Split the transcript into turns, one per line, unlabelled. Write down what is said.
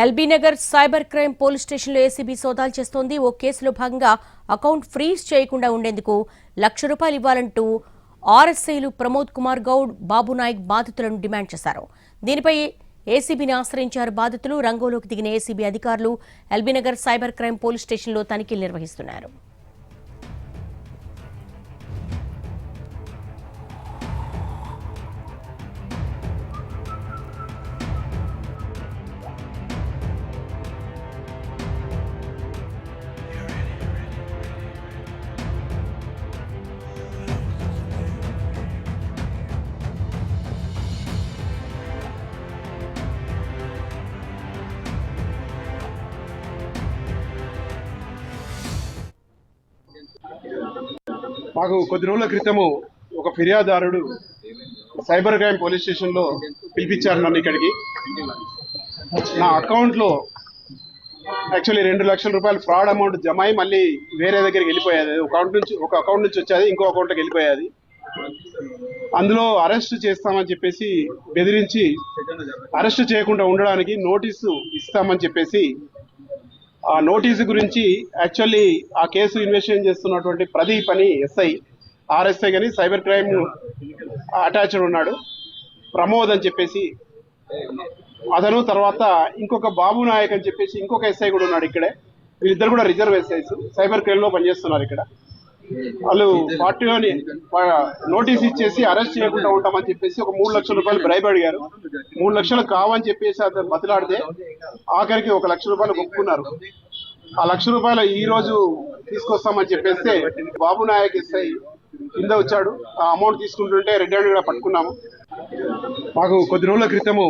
LB Nagar cyber crime police స్టేషన్లో ACB సోదాలు చేస్తోంది. ఓ కేసులో భాగంగా అకౌంట్ ఫ్రీజ్ చేయకుండా ఉండేందుకు ₹1,00,000 ఇవ్వాలంటూ ఆర్ఎస్ఐలు ప్రమోద్ కుమార్ గౌడ్, బాబు నాయక్ బాధితులను డిమాండ్ చేశారు. దీనిపై ఏసీబీని ఆశ్రయించారు బాధితులు. రంగంలోకి దిగిన ఏసీబీ అధికారులు LB Nagar cyber crime police స్టేషన్లో తనిఖీలు నిర్వహిస్తున్నారు.
మాకు కొద్ది రోజుల క్రితము ఒక ఫిర్యాదుదారుడు సైబర్ క్రైమ్ పోలీస్ స్టేషన్లో పిలిపించారు నన్ను ఇక్కడికి. నా అకౌంట్లో యాక్చువల్లీ ₹2,00,000 ఫ్రాడ్ అమౌంట్ జమ అయి మళ్ళీ వేరే దగ్గరికి వెళ్ళిపోయేది. ఒక అకౌంట్ నుంచి వచ్చేది ఇంకో అకౌంట్కి వెళ్ళిపోయేది. అందులో అరెస్ట్ చేస్తామని చెప్పేసి బెదిరించి అరెస్ట్ చేయకుండా ఉండడానికి నోటీసు ఇస్తామని చెప్పేసి, ఆ నోటీసు గురించి యాక్చువల్లీ ఆ కేసు ఇన్వెస్టిగేషన్ చేస్తున్నటువంటి ప్రదీప్ అని ఎస్ఐ, ఆర్ఎస్ఐ కానీ సైబర్ క్రైమ్ అటాచ్డ్ ఉన్నాడు, ప్రమోద్ అని చెప్పేసి అతను, తర్వాత ఇంకొక బాబు నాయక్ అని చెప్పేసి ఇంకొక ఎస్ఐ కూడా ఉన్నాడు ఇక్కడే. వీళ్ళిద్దరు కూడా రిజర్వ్ ఎస్ఐస్, సైబర్ క్రైమ్లో పనిచేస్తున్నారు ఇక్కడ. వాళ్ళు పార్టీలోని నోటీస్ ఇచ్చేసి అరెస్ట్ చేయకుండా ఉంటామని చెప్పేసి ఒక ₹3,00,000 బ్రైబ్ అడిగారు. 3 లక్షలు కావని చెప్పేసి అతను బతిలాడితే ఆఖరికి ₹1,00,000 ఒప్పుకున్నారు. ఆ ₹1,00,000 ఈ రోజు తీసుకొస్తామని చెప్పేస్తే బాబు నాయక్ ఎస్ఐ కింద వచ్చాడు. ఆ అమౌంట్ తీసుకుంటుంటే రెడ్ హ్యాండ్ కూడా పట్టుకున్నాము. మాకు కొద్ది రోజుల క్రితము